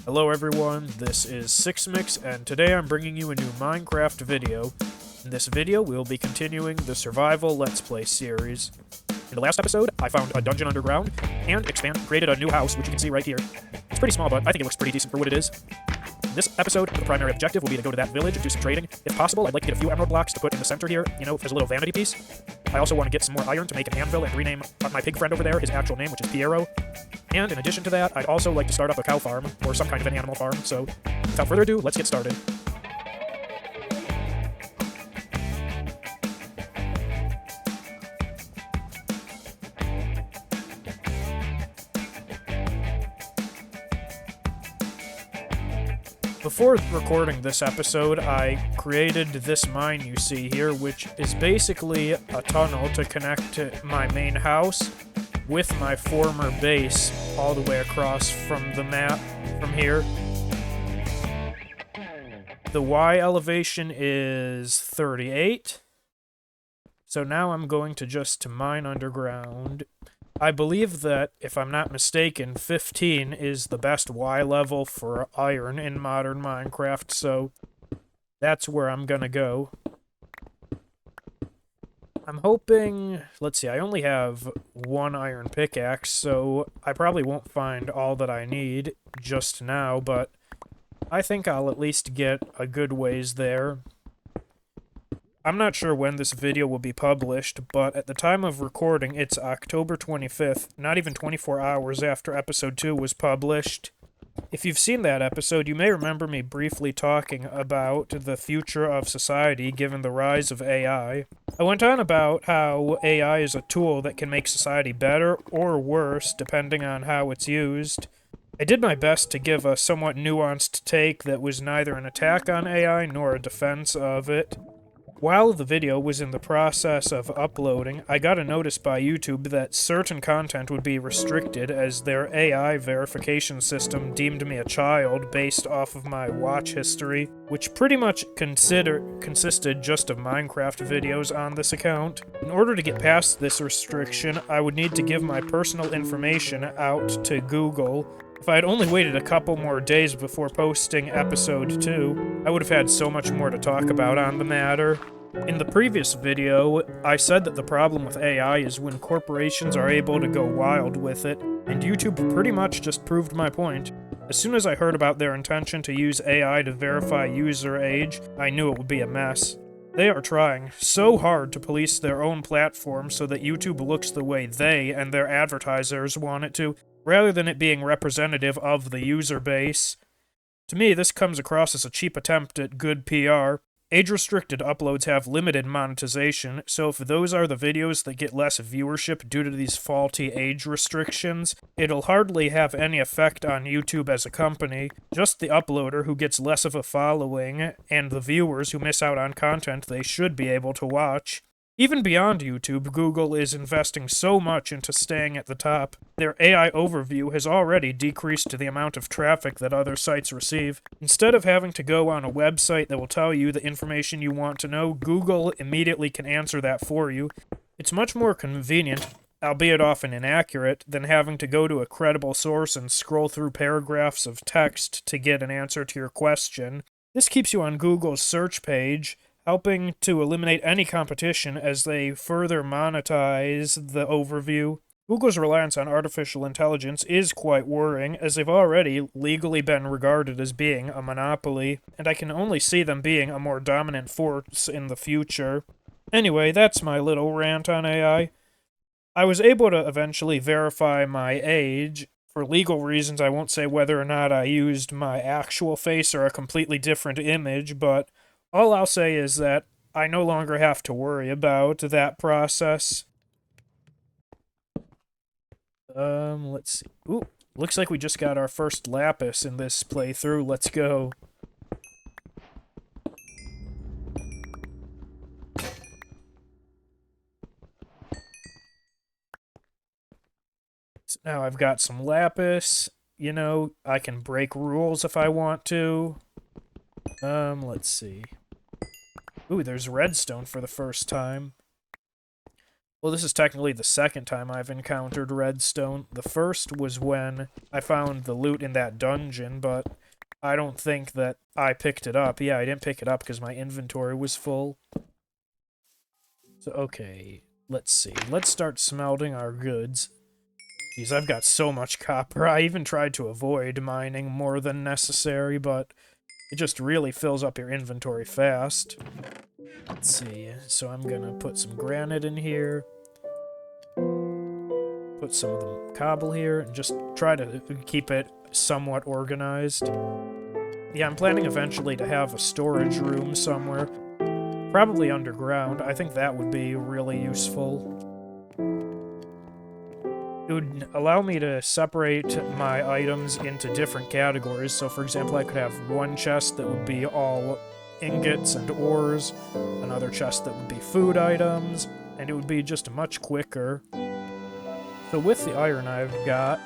Hello everyone, this is SixMix's, and today I'm bringing you a new Minecraft video. In this video, we'll be continuing the Survival Let's Play series. In the last episode, I found a dungeon underground, and created a new house, which you can see right here. It's pretty small, but I think it looks pretty decent for what it is. In this episode, the primary objective will be to go to that village and do some trading. If possible, I'd like to get a few emerald blocks to put in the center here, as a little vanity piece. I also want to get some more iron to make an anvil and rename my pig friend over there his actual name, which is Piero. And in addition to that, I'd also like to start up a cow farm, or some kind of an animal farm, so without further ado, let's get started. Before recording this episode, I created this mine you see here, which is basically a tunnel to connect to my main house with my former base all the way across from the map from here. The Y elevation is 38. So now I'm going to just mine underground. I believe that, if I'm not mistaken, 15 is the best Y level for iron in modern Minecraft, so that's where I'm gonna go. I'm hoping... let's see, I only have one iron pickaxe, so I probably won't find all that I need just now, but I think I'll at least get a good ways there. I'm not sure when this video will be published, but at the time of recording, it's October 25th, not even 24 hours after episode 2 was published. If you've seen that episode, you may remember me briefly talking about the future of society given the rise of AI. I went on about how AI is a tool that can make society better or worse depending on how it's used. I did my best to give a somewhat nuanced take that was neither an attack on AI nor a defense of it. While the video was in the process of uploading, I got a notice by YouTube that certain content would be restricted as their AI verification system deemed me a child based off of my watch history, which pretty much consisted just of Minecraft videos on this account. In order to get past this restriction, I would need to give my personal information out to Google. If I had only waited a couple more days before posting episode 2, I would have had so much more to talk about on the matter. In the previous video, I said that the problem with AI is when corporations are able to go wild with it, and YouTube pretty much just proved my point. As soon as I heard about their intention to use AI to verify user age, I knew it would be a mess. They are trying so hard to police their own platform so that YouTube looks the way they and their advertisers want it to, rather than it being representative of the user base. To me, this comes across as a cheap attempt at good PR. Age-restricted uploads have limited monetization, so if those are the videos that get less viewership due to these faulty age restrictions, it'll hardly have any effect on YouTube as a company. Just the uploader who gets less of a following, and the viewers who miss out on content they should be able to watch. Even beyond YouTube, Google is investing so much into staying at the top. Their AI overview has already decreased the amount of traffic that other sites receive. Instead of having to go on a website that will tell you the information you want to know, Google immediately can answer that for you. It's much more convenient, albeit often inaccurate, than having to go to a credible source and scroll through paragraphs of text to get an answer to your question. This keeps you on Google's search page, helping to eliminate any competition as they further monetize the overview. Google's reliance on artificial intelligence is quite worrying, as they've already legally been regarded as being a monopoly, and I can only see them being a more dominant force in the future. Anyway, that's my little rant on AI. I was able to eventually verify my age. For legal reasons, I won't say whether or not I used my actual face or a completely different image, but all I'll say is that I no longer have to worry about that process. Let's see. Ooh, looks like we just got our first lapis in this playthrough. Let's go. So now I've got some lapis. I can break rules if I want to. Let's see. Ooh, there's redstone for the first time. Well, this is technically the second time I've encountered redstone. The first was when I found the loot in that dungeon, but I don't think that I picked it up. Yeah, I didn't pick it up because my inventory was full. So, okay, let's see. Let's start smelting our goods. Jeez, I've got so much copper. I even tried to avoid mining more than necessary, but it just really fills up your inventory fast. Let's see. So I'm gonna put some granite in here. Put some of the cobble here, and just try to keep it somewhat organized. Yeah, I'm planning eventually to have a storage room somewhere. Probably underground. I think that would be really useful. It would allow me to separate my items into different categories. So, for example, I could have one chest that would be all ingots and ores, another chest that would be food items, and it would be just much quicker. So with the iron I've got,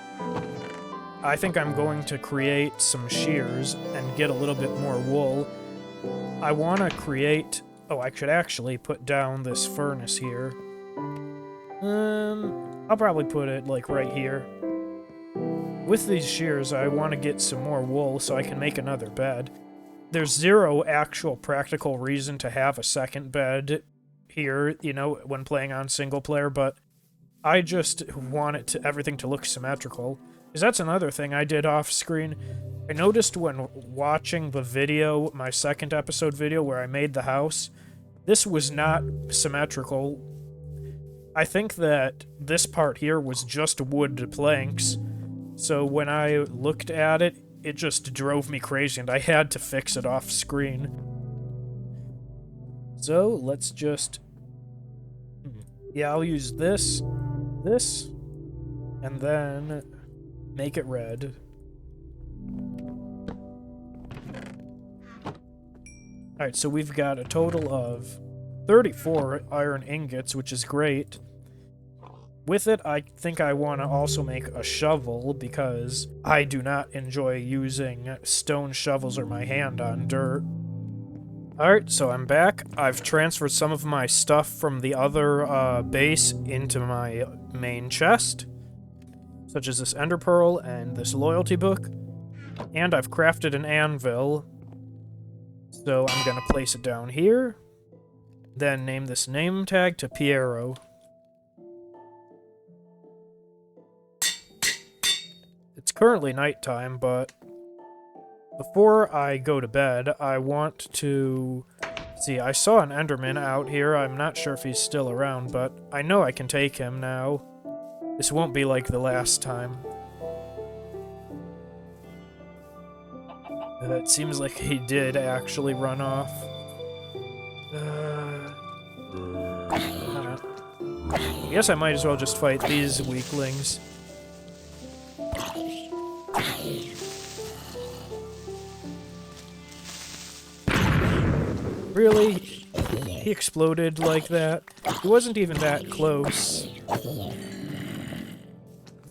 I think I'm going to create some shears and get a little bit more wool. I want to create... Oh, I should actually put down this furnace here. I'll probably put it, like, right here. With these shears, I want to get some more wool so I can make another bed. There's zero actual practical reason to have a second bed here, you know, when playing on single player, but I just want everything to look symmetrical. Because that's another thing I did off screen. I noticed when watching the video, my second episode video where I made the house, this was not symmetrical. I think that this part here was just wood planks. So when I looked at it, it just drove me crazy and I had to fix it off screen. So let's just... Yeah, I'll use this, and then make it red. Alright, so we've got a total of 34 iron ingots, which is great. With it, I think I want to also make a shovel, because I do not enjoy using stone shovels or my hand on dirt. Alright, so I'm back. I've transferred some of my stuff from the other base into my main chest, such as this ender pearl and this loyalty book. And I've crafted an anvil, so I'm gonna place it down here. Then name this name tag to Piero. It's currently nighttime, but before I go to bed, I want to... See, I saw an Enderman out here. I'm not sure if he's still around, but I know I can take him now. This won't be like the last time. It seems like he did actually run off. I guess I might as well just fight these weaklings. Really? He exploded like that? He wasn't even that close.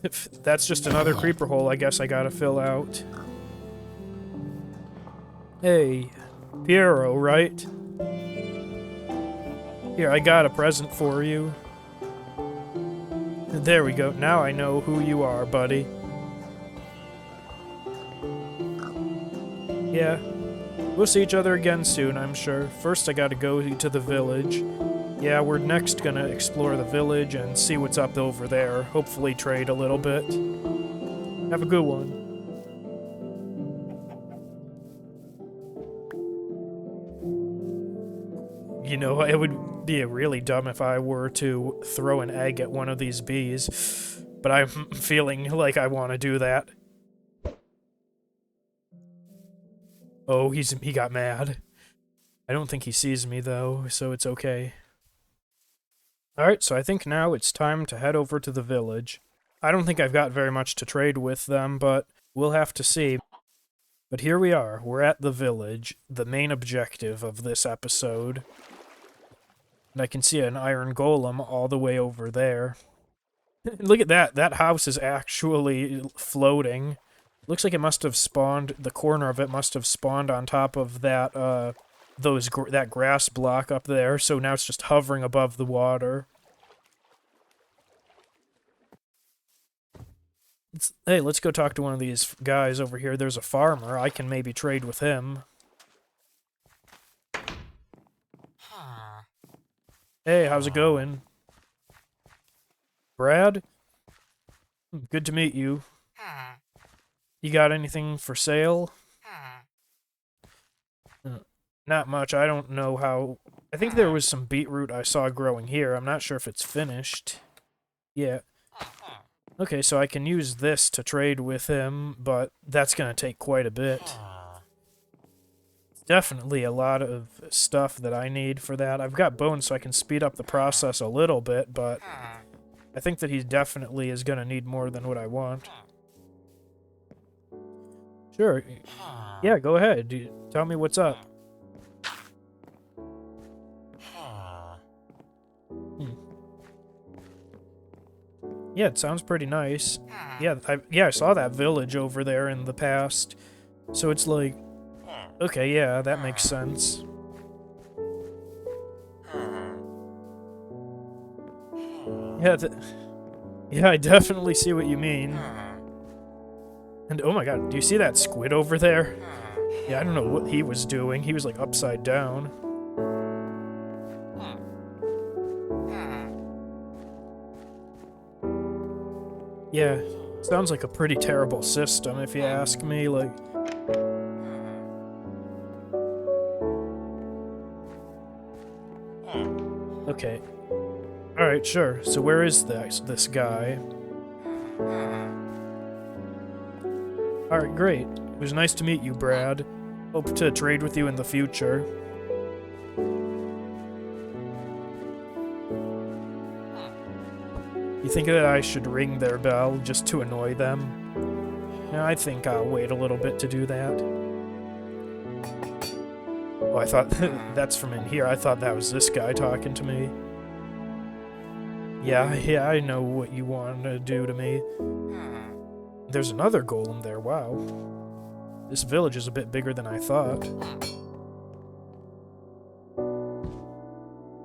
If that's just another creeper hole I guess I gotta fill out. Hey, Piero, right? Here, I got a present for you. There we go. Now I know who you are, buddy. Yeah. We'll see each other again soon, I'm sure. First, I gotta go to the village. Yeah, we're next gonna explore the village and see what's up over there. Hopefully trade a little bit. Have a good one. You know, it would be really dumb if I were to throw an egg at one of these bees, but I'm feeling like I want to do that. Oh, he got mad. I don't think he sees me, though, so it's okay. Alright, so I think now it's time to head over to the village. I don't think I've got very much to trade with them, but we'll have to see. But here we are. We're at the village, the main objective of this episode. And I can see an iron golem all the way over there. Look at that. That house is actually floating. Looks like it must have spawned, the corner of it must have spawned on top of that, that grass block up there, so now it's just hovering above the water. Hey, let's go talk to one of these guys over here. There's a farmer. I can maybe trade with him. Hey, how's it going? Brad? Good to meet you. You got anything for sale? Not much. I don't know how... I think there was some beetroot I saw growing here. I'm not sure if it's finished. Yeah. Okay, so I can use this to trade with him, but that's gonna take quite a bit. Definitely a lot of stuff that I need for that. I've got bones, so I can speed up the process a little bit, but I think that he definitely is gonna need more than what I want. Sure. Yeah, go ahead. Tell me what's up. Yeah, it sounds pretty nice. Yeah, I saw that village over there in the past. So it's like, okay, yeah, that makes sense. Yeah, yeah, I definitely see what you mean. And oh my god, do you see that squid over there? Yeah, I don't know what he was doing. He was like upside down. Yeah, sounds like a pretty terrible system if you ask me, like... Okay. Alright, sure. So where is this guy? Alright, great. It was nice to meet you, Brad. Hope to trade with you in the future. You think that I should ring their bell just to annoy them? No, I think I'll wait a little bit to do that. Oh, I thought that's from in here. I thought that was this guy talking to me. Yeah, I know what you want to do to me. There's another golem there, wow. This village is a bit bigger than I thought.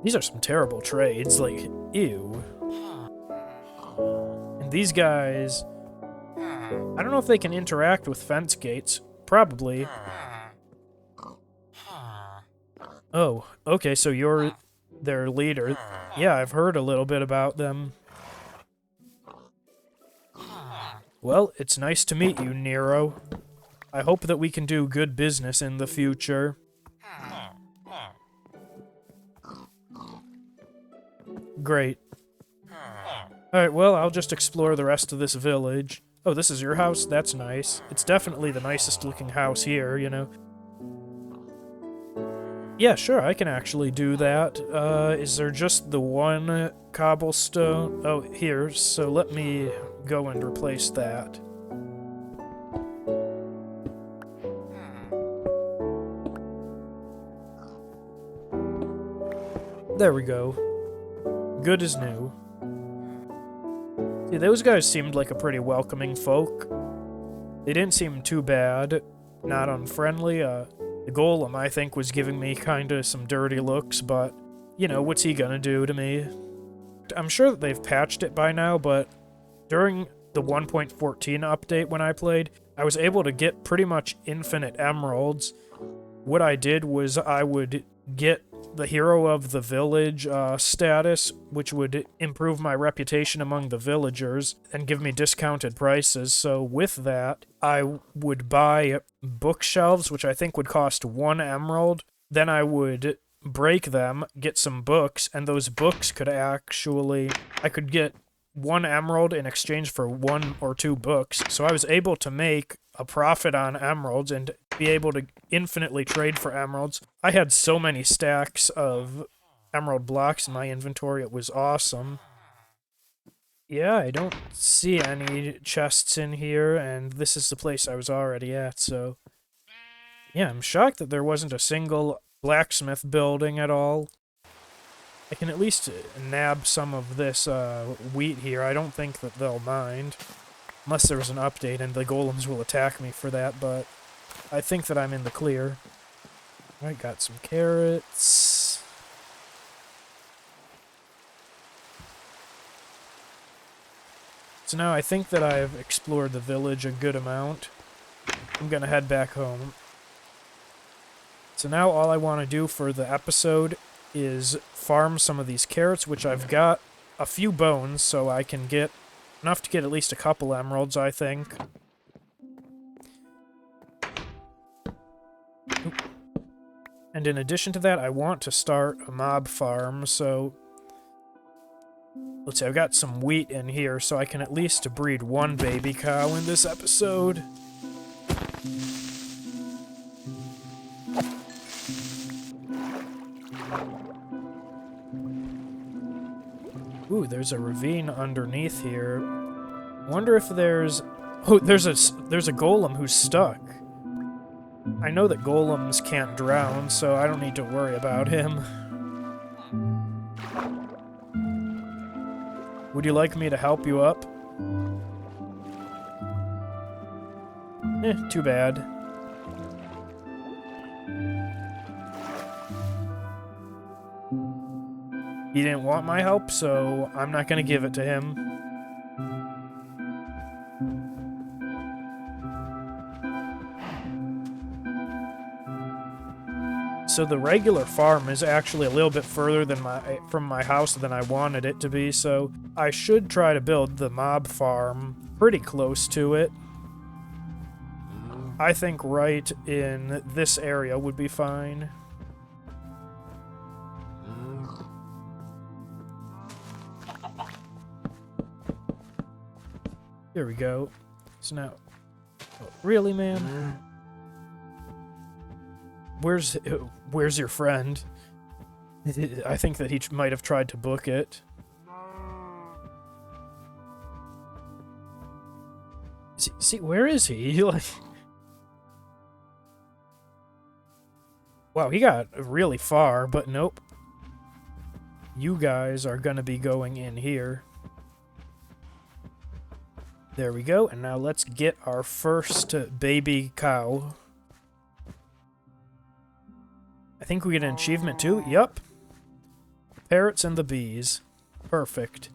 These are some terrible trades, like, ew. And these guys... I don't know if they can interact with fence gates. Probably. Oh, okay, so you're their leader. Yeah, I've heard a little bit about them. Well, it's nice to meet you, Nero. I hope that we can do good business in the future. Great. Alright, well, I'll just explore the rest of this village. Oh, this is your house? That's nice. It's definitely the nicest looking house here, you know. Yeah, sure, I can actually do that. Is there just the one cobblestone? Oh, here, so let me go and replace that. There we go. Good as new. See, those guys seemed like a pretty welcoming folk. They didn't seem too bad, not unfriendly. The golem, I think, was giving me kinda some dirty looks, but, you know, what's he gonna do to me? I'm sure that they've patched it by now, but during the 1.14 update when I played, I was able to get pretty much infinite emeralds. What I did was I would get the hero of the village status, which would improve my reputation among the villagers and give me discounted prices. So with that, I would buy bookshelves, which I think would cost 1 emerald. Then I would break them, get some books, and those books could actually... I could get 1 emerald in exchange for 1 or 2 books. So I was able to make a profit on emeralds and be able to infinitely trade for emeralds. I had so many stacks of emerald blocks in my inventory, it was awesome. Yeah, I don't see any chests in here, and this is the place I was already at, so... Yeah, I'm shocked that there wasn't a single blacksmith building at all. I can at least nab some of this wheat here. I don't think that they'll mind. Unless there was an update and the golems will attack me for that, but I think that I'm in the clear. Alright, got some carrots. So now I think that I've explored the village a good amount. I'm gonna head back home. So now all I want to do for the episode is farm some of these carrots, which I've got a few bones, so I can get enough to get at least a couple emeralds, I think. Oop. And in addition to that, I want to start a mob farm, so let's see, I've got some wheat in here, so I can at least breed one baby cow in this episode. Ooh, there's a ravine underneath here. I wonder if there's... Oh, there's a golem who's stuck. I know that golems can't drown, so I don't need to worry about him. Would you like me to help you up? Too bad. He didn't want my help, so I'm not gonna give it to him. So the regular farm is actually a little bit further than from my house than I wanted it to be, so I should try to build the mob farm pretty close to it. I think right in this area would be fine. There we go. So now... Oh, really, man? Where's your friend? I think that he might have tried to book it. See, where is he? Like... Wow, he got really far, but nope. You guys are gonna be going in here. There we go, and now let's get our first baby cow. I think we get an achievement too. Yup. Parrots and the bees. Perfect.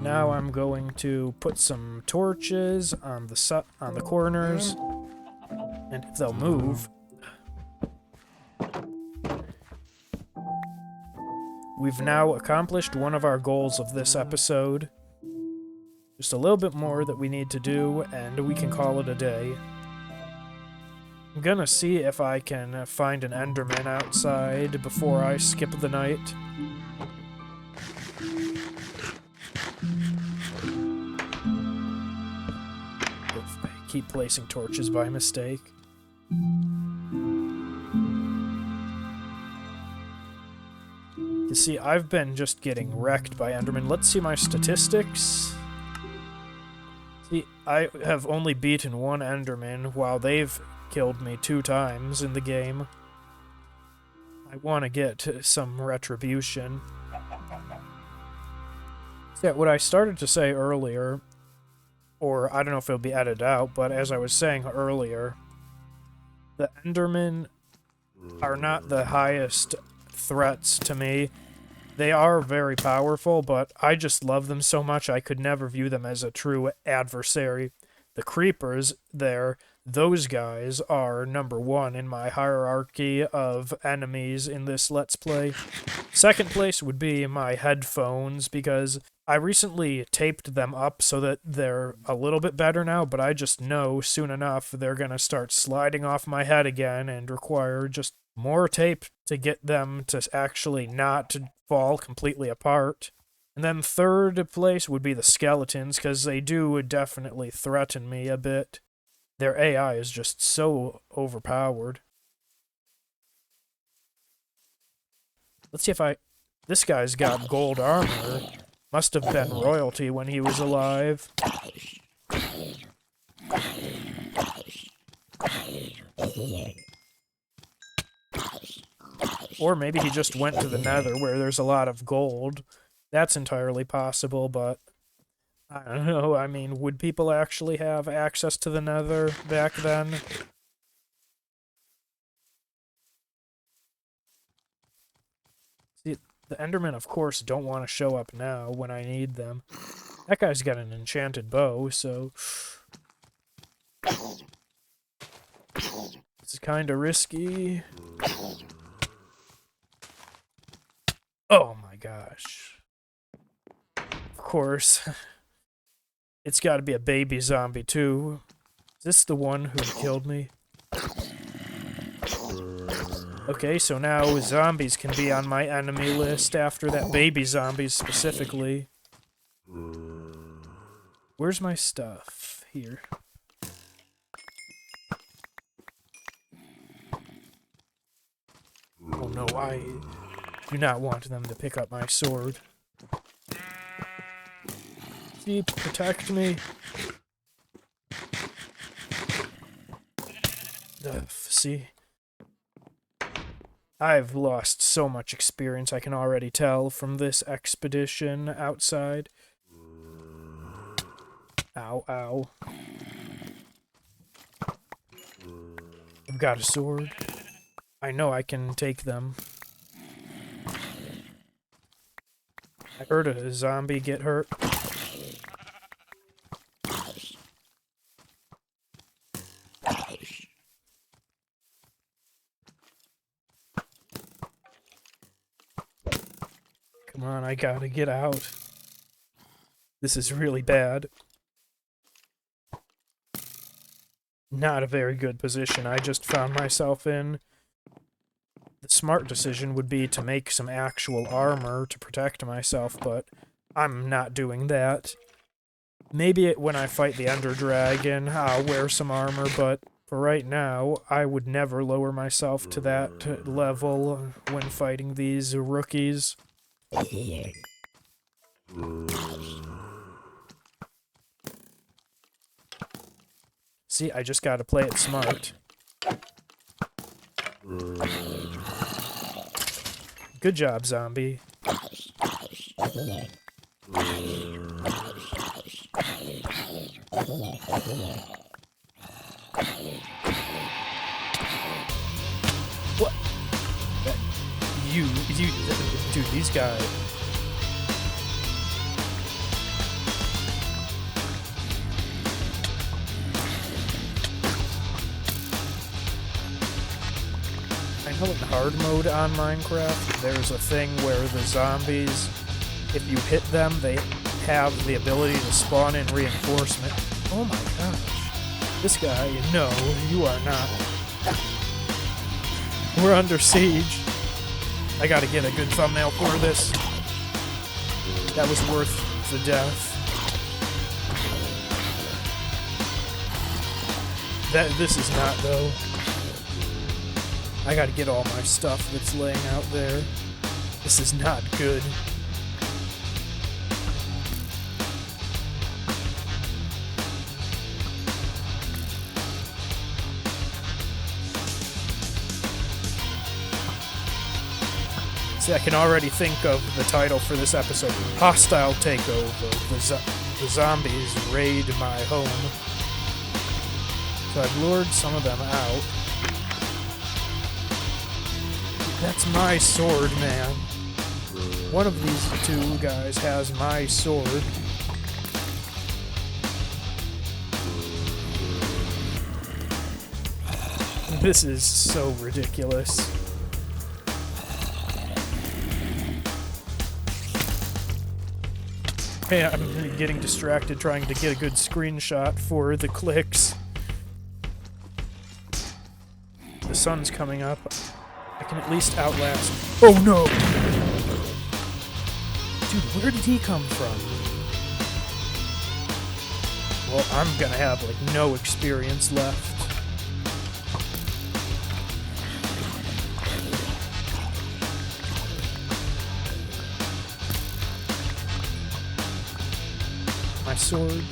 Now I'm going to put some torches on the corners, and if they'll move. We've now accomplished one of our goals of this episode. Just a little bit more that we need to do, and we can call it a day. I'm gonna see if I can find an Enderman outside before I skip the night. If I keep placing torches by mistake. You see, I've been just getting wrecked by Enderman. Let's see my statistics. See, I have only beaten one Enderman while they've killed me 2 times in the game. I want to get some retribution. Yeah, what I started to say earlier, or I don't know if it'll be edited out, but as I was saying earlier, the Endermen are not the highest threats to me. They are very powerful, but I just love them so much I could never view them as a true adversary. The creepers there, those guys are number 1 in my hierarchy of enemies in this Let's Play. Second place would be my headphones, because I recently taped them up so that they're a little bit better now, but I just know soon enough they're gonna start sliding off my head again and require just more tape to get them to actually not to fall completely apart. And then third place would be the skeletons, because they do definitely threaten me a bit. Their AI is just so overpowered. Let's see if this guy's got gold armor. Must have been royalty when he was alive. Or maybe he just went to the Nether where there's a lot of gold. That's entirely possible, but I don't know. I mean, would people actually have access to the Nether back then? See, The Endermen, of course, don't want to show up now when I need them. That guy's got an enchanted bow, so... This is kind of risky. Oh my gosh. Of course. It's got to be a baby zombie, too. Is this the one who killed me? Okay, so now zombies can be on my enemy list after that baby zombies specifically. Where's my stuff? Here. Oh no, I do not want them to pick up my sword. Sheep, protect me. See? I've lost so much experience, I can already tell, from this expedition outside. Ow, ow. I've got a sword. I know I can take them. I heard a zombie get hurt. Come on, I gotta get out. This is really bad. Not a very good position I just found myself in. The smart decision would be to make some actual armor to protect myself, but I'm not doing that. Maybe when I fight the Ender Dragon, I'll wear some armor, but for right now, I would never lower myself to that level when fighting these rookies. See, I just gotta play it smart. Good job, zombie. What? You, dude, these guys. I know in hard mode on Minecraft, there's a thing where the zombies, if you hit them, they have the ability to spawn in reinforcement. Oh my gosh. This guy, no, you are not. We're under siege. I gotta get a good thumbnail for this. That was worth the death. This is not, though. I gotta get all my stuff that's laying out there. This is not good. See, I can already think of the title for this episode. Hostile Takeover. The zombies raid my home. So I've lured some of them out. That's my sword, man. One of these two guys has my sword. This is so ridiculous. Hey, I'm getting distracted trying to get a good screenshot for the clicks. The sun's coming up. I can at least outlast. Oh no! Dude, where did he come from? Well, I'm gonna have, like, no experience left. My sword.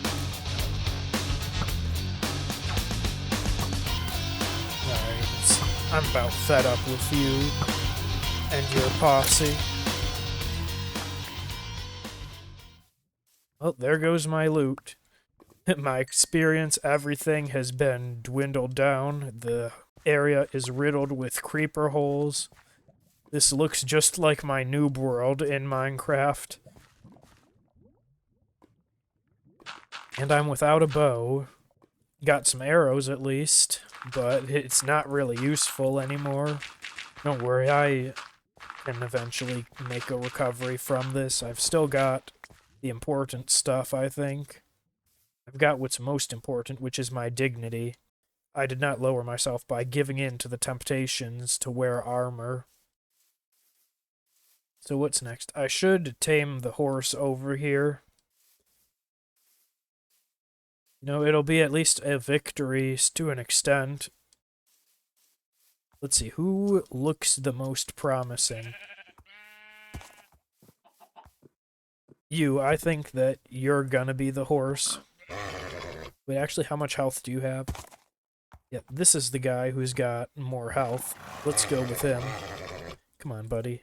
I'm about fed up with you and your posse. Oh, there goes my loot. My experience, everything has been dwindled down. The area is riddled with creeper holes. This looks just like my noob world in Minecraft. And I'm without a bow. Got some arrows at least, but it's not really useful anymore. Don't worry, I can eventually make a recovery from this. I've still got the important stuff, I think. I've got what's most important, which is my dignity. I did not lower myself by giving in to the temptations to wear armor. So what's next? I should tame the horse over here. You know, it'll be at least a victory to an extent. Let's see, who looks the most promising? You, I think that you're gonna be the horse. Wait, actually, how much health do you have? Yeah, this is the guy who's got more health. Let's go with him. Come on, buddy.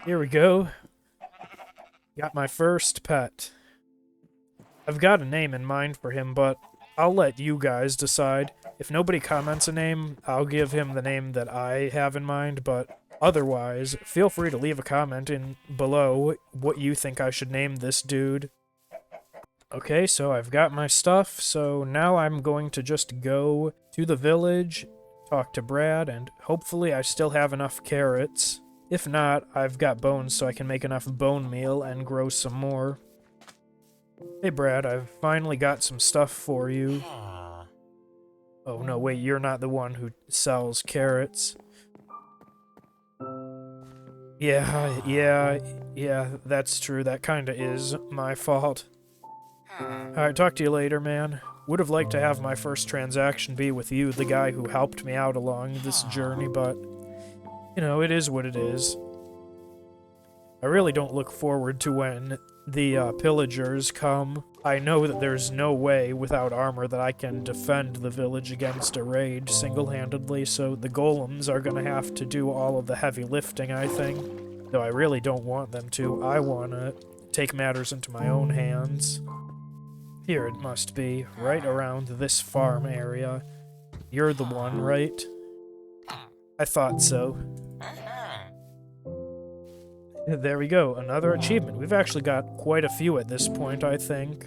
Here we go. Got my first pet. I've got a name in mind for him, but I'll let you guys decide. If nobody comments a name, I'll give him the name that I have in mind, but otherwise, feel free to leave a comment in below what you think I should name this dude. Okay, so I've got my stuff, so now I'm going to just go to the village, talk to Brad, and hopefully I still have enough carrots. If not, I've got bones so I can make enough bone meal and grow some more. Hey Brad, I've finally got some stuff for you. Oh no, wait, you're not the one who sells carrots. Yeah, that's true. That kinda is my fault. Alright, talk to you later, man. Would have liked to have my first transaction be with you, the guy who helped me out along this journey, but, you know, it is what it is. I really don't look forward to when the pillagers come. I know that there's no way without armor that I can defend the village against a raid single-handedly, so the golems are gonna have to do all of the heavy lifting, I think. Though I really don't want them to. I wanna take matters into my own hands. Here it must be, right around this farm area. You're the one, right? I thought so. There we go, another achievement. We've actually got quite a few at this point, I think.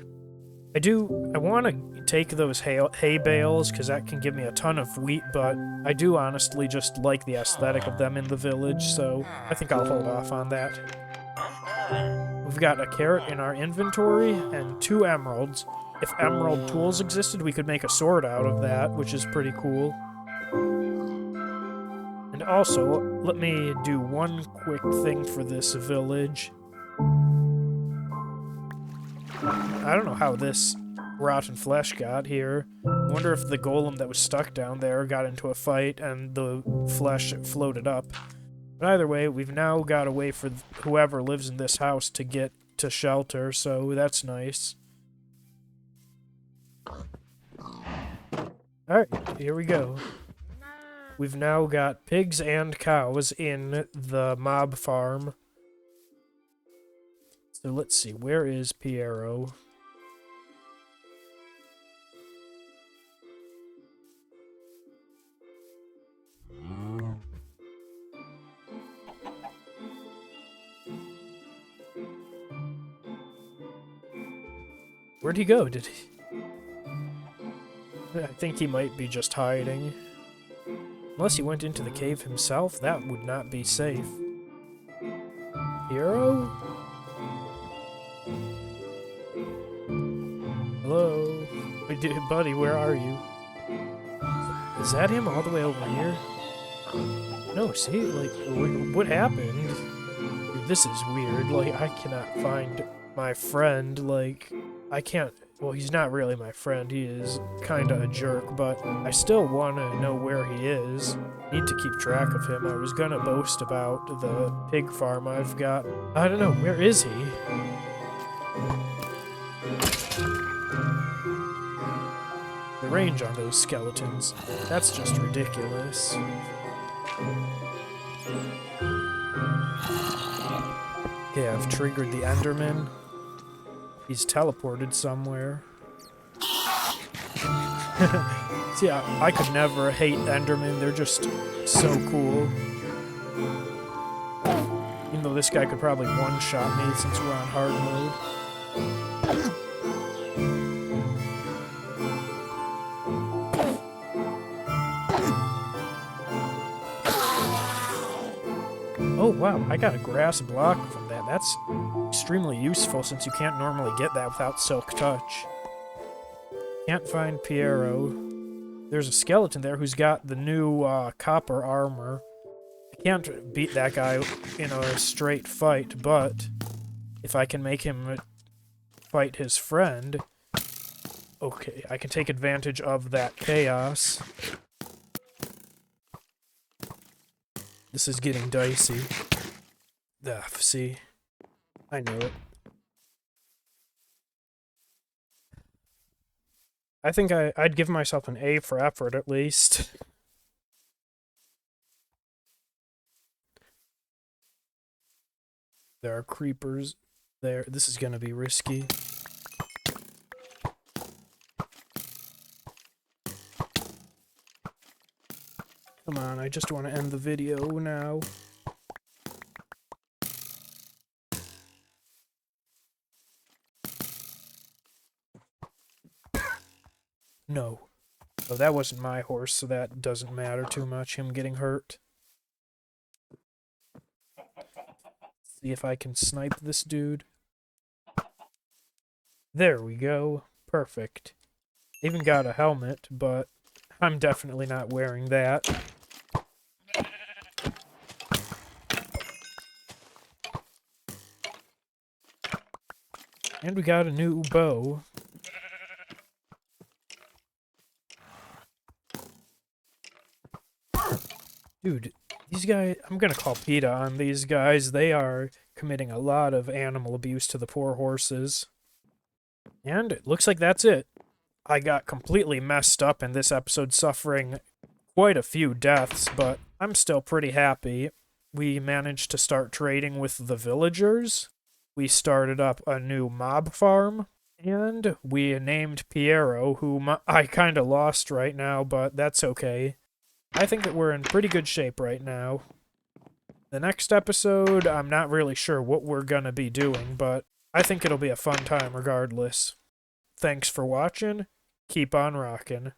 I want to take those hay bales, because that can give me a ton of wheat, but I do honestly just like the aesthetic of them in the village, so I think I'll hold off on that. We've got a carrot in our inventory, and 2 emeralds. If emerald tools existed, we could make a sword out of that, which is pretty cool. And also, let me do one quick thing for this village. I don't know how this rotten flesh got here. I wonder if the golem that was stuck down there got into a fight and the flesh floated up. But either way, we've now got a way for whoever lives in this house to get to shelter, so that's nice. Alright, here we go. We've now got pigs and cows in the mob farm. So let's see, where is Piero? Where'd he go? Did he? I think he might be just hiding. Unless he went into the cave himself, that would not be safe. Hero? Hello? Wait, buddy, where are you? Is that him all the way over here? No, see, like, what happened? Dude, this is weird. Like, I cannot find my friend. Like, I can't... Well, he's not really my friend. He is kinda a jerk, but I still want to know where he is. Need to keep track of him. I was gonna boast about the pig farm I've got. I don't know, where is he? The range on those skeletons. That's just ridiculous. Okay, I've triggered the Enderman. He's teleported somewhere. See, I could never hate Endermen. They're just so cool. Even though this guy could probably one-shot me since we're on hard mode. Oh wow, I got a grass block from that. That's extremely useful since you can't normally get that without Silk Touch. Can't find Piero. There's a skeleton there who's got the new copper armor. I can't beat that guy in a straight fight, but if I can make him fight his friend, okay, I can take advantage of that chaos. This is getting dicey. Ugh, see? I knew it. I think I'd give myself an A for effort, at least. There are creepers there. This is gonna be risky. Come on, I just want to end the video now. No. Oh, that wasn't my horse, so that doesn't matter too much, him getting hurt. See if I can snipe this dude. There we go. Perfect. Even got a helmet, but I'm definitely not wearing that. And we got a new bow. Dude, these guys, I'm gonna call PETA on these guys. They are committing a lot of animal abuse to the poor horses. And it looks like that's it. I got completely messed up in this episode, suffering quite a few deaths, but I'm still pretty happy. We managed to start trading with the villagers. We started up a new mob farm. And we named Piero, whom I kinda lost right now, but that's okay. I think that we're in pretty good shape right now. The next episode, I'm not really sure what we're gonna be doing, but I think it'll be a fun time regardless. Thanks for watching. Keep on rockin'.